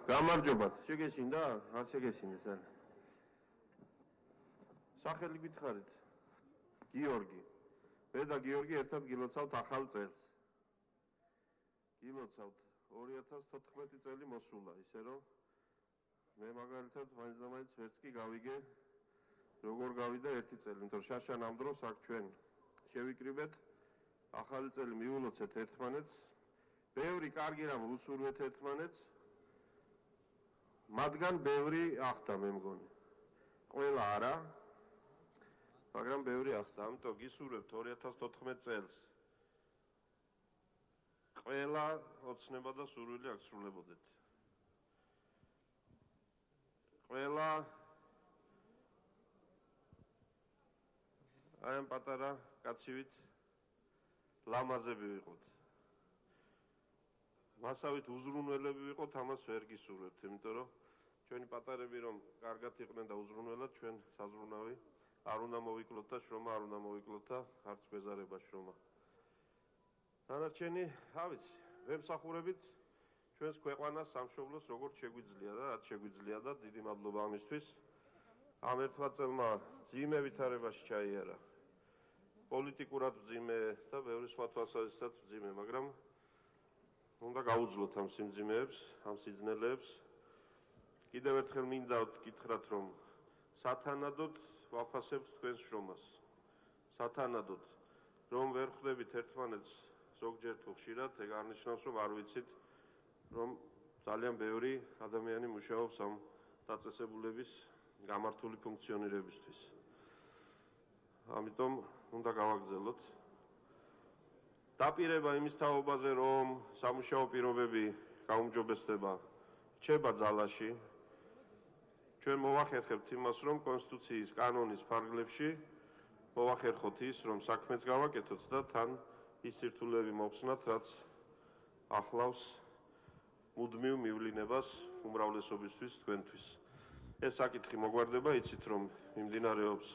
გამარჯობათ. შეგეშინდა? არ შეგეშინდეს არა. სახელი გითხარით. გიორგი. მე და გიორგი ერთად გილოცავთ ახალ წელს. გილოცავთ 2014 წელი მოსულა, ისე რომ მე მაგალითად მაინც ვერც კი გავიგე როგორ გავიდა ერთი წელი, იმიტომ რომ შაშან ამ დროს აქ ჩვენ შევიკრიბეთ, ახალი წელი მივულოცეთ ერთმანეთს. ბევრი კარგი რამ უსურვეთ ერთმანეთს. მათგან ბევრი ახდა მე მგონი. ყველა არა. მაგრამ ბევრი ახდა, ამიტომ გისურვებთ 2014 წელს. ყველა ოცნება და სურვილი აღსრულებოდეთ. ყველა აი ამ პატარა კაცივით ლამაზები ვიყოთ. მასავით უზრუნველები ვიყოთ, ამას ვერ გისურვებთ, იმიტომ რომ ჩვენი პატარები რომ კარგად იყვნენ და უზრუნველად, ჩვენ საზრუნავი არ უნდა მოვიკლოთ და შრომა არ უნდა მოვიკლოთ და არც გვეზარება შრომა. დანარჩენი, ავიც, ვემსახურებით ჩვენს ქვეყანას სამშობლოს როგორც შეგვიძლია და რაც შეგვიძლია და დიდი მადლობა ამისთვის. ამ ერთმა წელმა ძიმე ვითარებაში ჩაიარა. პოლიტიკურად ძიმე და ბევრი სხვა თვალსაზრისითაც ძიმე, მაგრამ უნდა გაუძლოთ ამ სიმძიმეებს, ამ სიძნელეებს. კიდევ ერთხელ მინდა გითხრათ, რომ სათანადოდ ვაფასებთ თქვენს შრომას. სათანადოდ, რომ ვერ ხვდებით ერთმანეთს ზოგჯერ თუ ხშირად, ეგ არნიშნავს, რომ არ ვიცით, რომ ძალიან ბევრი ადამიანი მუშაობს ამ დაწესებულების გამართული ფუნქციონირებისთვის. ამიტომ უნდა გავაგრძელოთ. დაპირება იმის თაობაზე, რომ სამუშაო პირობები გაუმჯობესდება, რჩება ძალაში. ჩვენ მოვახერხებთ იმას, რომ კონსტიტუციის კანონის ფარგლებში მოვახერხოთ ის, რომ საქმეც გავაკეთოთ და თან ის სირთულეები მოვხსნათ, რაც ახლავს მუდმივ მივლინებას უმრავლესობისთვის თქვენთვის. ეს საკითხი მოგვარდება, იცით, რომ მიმდინარეობს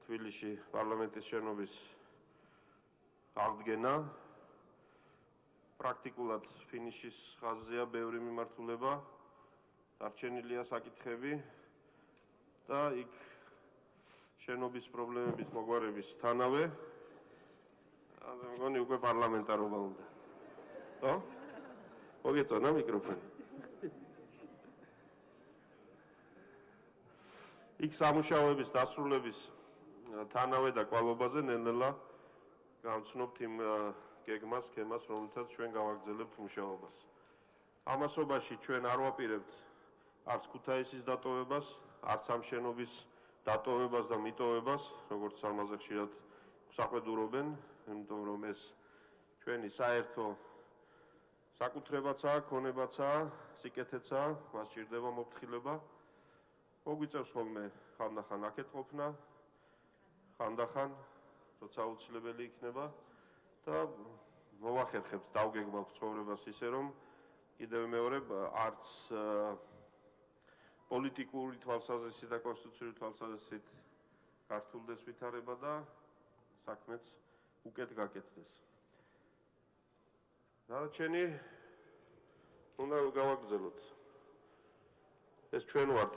თბილისში პარლამენტის შენობის აღდგენა. პრაქტიკულად ფინიშის ხაზზეა ბევრი მიმართულება. დარჩენილია საკითხები და იქ შენობის პრობლემების მოგვარების თანავე მე მგონი უკვე პარლამენტარობა უნდა. ხო? მოგეწონა მიკროფონი. იქ სამუშაოების დასრულების თანავე და კვალობაზე ნელ-ნელა გავცნობთ იმ გეგმას, სქემას, რომელთაც ჩვენ გავაგრძელებთ მუშაობას. ამასობაში ჩვენ არ ვაპირებთ არც ქუთაისის დატოვებას, არც ამ შენობის დატოვებას და მიტოვებას, როგორც ამაზე ხშირად საყვედურობენ, იმიტომ რომ ეს ჩვენი საერთო საკუთრებაცაა, ქონებაცაა, სიკეთეცაა, მას სჭირდება მოფრთხილება. მოგვიწევს ხოლმე ხანდახან აქეთ ყოფნა, ხანდახან როცა აუცილებელი იქნება და მოვახერხებთ, დავგეგმავთ ცხოვრებას ისე, რომ კიდევ მეორე არც პოლიტიკური თვალსაზრისით და კონსტიტუციური თვალსაზრისით გართულდეს ვითარება და საქმეც უკეთ გაკეთდეს. დანარჩენი უნდა გავაგრძელოთ. ეს ჩვენ ვართ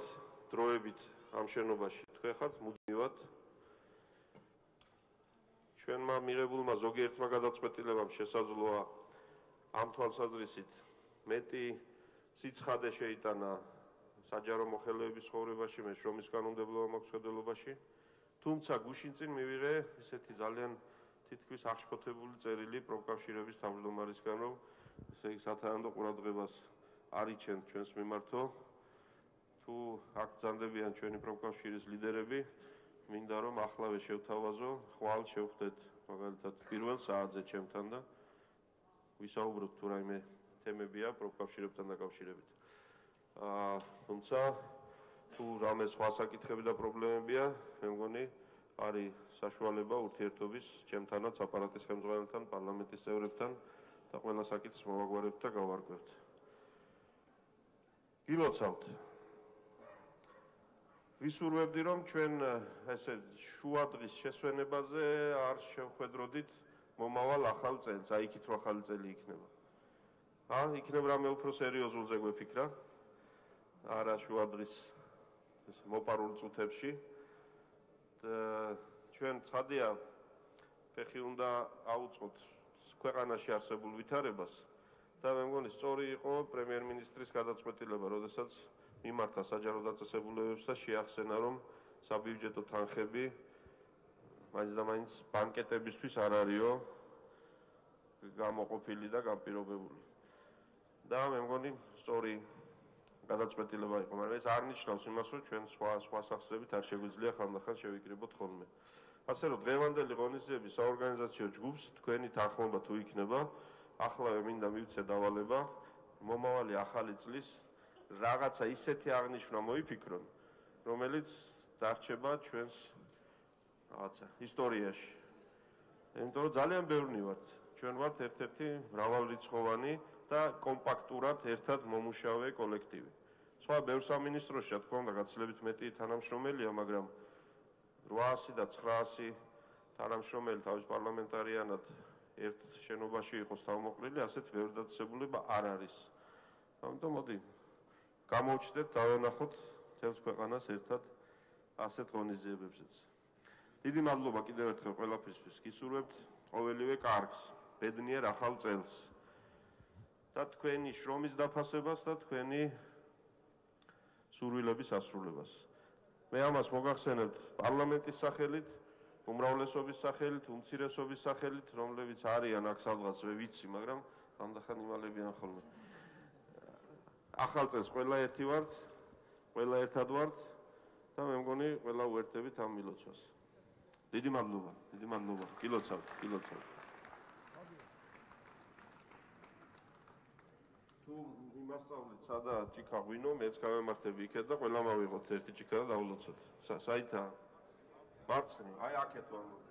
დროებით ამ შენობაში, თქვენ ხართ მუდმივად. ჩვენმა მიღებულმა ზოგიერთმა გადაწყვეტილებამ შესაძლოა ამ თვალსაზრისით მეტი სიცხადე შეიტანა საჯარო მოხელეების ცხოვრებაში, მე შრომის კანონმდებლობა მაქვს ხედელობაში. თუმცა გუშინ წინ მივიღე ესეთი ძალიან თითქმის აღშფოთებული წერილი პროფკავშირების თავმჯდომარისგან, რომ ესე იგი სათანადო ყურადღებას არიჩენთ ჩვენს მიმართო. თუ აქ ბრძანდებიან ჩვენი პროფკავშირის ლიდერები, მინდა რომ ახლავე შევთავაზო, ხვალ შევხვდეთ მაგალითად პირველ საათზე ჩემთან და ვისაუბროთ თუ რაიმე თემებია პროფკავშირებთან დაკავშირებით. თუმცა თუ რამე სხვა საკითხები და პრობლემებია, მე მგონი არის საშუალება ურთიერთობის ჩემთანაც, აპარატის ხელმძღვანელთან, პარლამენტის წევრებთან და ყველა საკითხს მოვაგვარებთ და გავარკვევთ. გილოცავთ. ვისურვებდი, რომ ჩვენ ესე შუა დღის შესვენებაზე არ შევხვედროდით მომავალ ახალ წელს, აი იქით რომ ახალი წელი იქნება. იქნებ რამე უფრო სერიოზულზე გვეფიქრა. არა შუა დღის მოპარულ წუთებში. ჩვენ ცხადია ფეხი უნდა აუწყოთ ქვეყანაში არსებულ ვითარებას და მე მგონი სწორი იყო პრემიერ-მინისტრის გადაწყვეტილება, როდესაც მიმართა საჯარო დაწესებულებებს და შეახსენა, რომ საბიუჯეტო თანხები მაინც და მაინც ბანკეტებისთვის არ არისო გამოყოფილი და განპირობებული. და მე მგონი სწორი გადაწყვეტილება იყო, მაგრამ ეს არ ნიშნავს იმას, რომ ჩვენ სხვა სახსრებით არ შეგვიძლია ხანდახან შევიკრიბოთ ხოლმე. ასე რომ დღევანდელი ღონისძიების საორგანიზაციო ჯგუფს თქვენი თანხმობა თუ იქნება, ახლავე მინდა მივცე დავალება, მომავალი ახალი წლის რაღაცა ისეთი აღნიშვნა მოიფიქრონ, რომელიც დარჩება ჩვენს რაღაცა ისტორიაში. იმიტომ რომ ძალიან ბევრნი ვართ. ჩვენ ვართ ერთ-ერთი მრავალრიცხოვანი და კომპაქტურად ერთად მომუშავე კოლექტივი. სხვა ბევრ სამინისტროში, რა თქმა უნდა, გაცილებით მეტი თანამშრომელია, მაგრამ 800 და 900 თანამშრომელი თავის პარლამენტარიანად ერთ შენობაში იყოს თავმოყრილი, ასეთ ბევრი დაწესებულება არ არის. ამიტომ მოდი გამოვჩნდეთ, დავანახოთ თელს ქვეყანას ერთად ასეთ ღონისძიებებზეც. დიდი მადლობა კიდევ ერთხელ ყველაფრისთვის. გისურვებთ ყოველივე კარგს, ბედნიერ ახალ წელს და თქვენი შრომის დაფასებას და თქვენი სურვილების ასრულებას. მე ამას მოგახსენებთ პარლამენტის სახელით, უმრავლესობის სახელით, უმცირესობის სახელით, რომლებიც არიან აქ სადღაც, მე ვიცი, მაგრამ ამდახან იმალებიან ხოლმე. ახალ წელს ყველა ერთი ვართ, ყველა ერთად ვართ და მე მგონი ყველა უერთდებით ამ მილოცვას. დიდი მადლობა, დიდი მადლობა. გილოცავთ. თუ იმასწავლეთ, სადაა ჭიქა ღვინო, მეც გავემართები იქეთ და ყველა მავიღოთ ერთი ჭიქა და დავულოცოთ. საითა? მარცხნივ, აი აქეთ ვამბობ.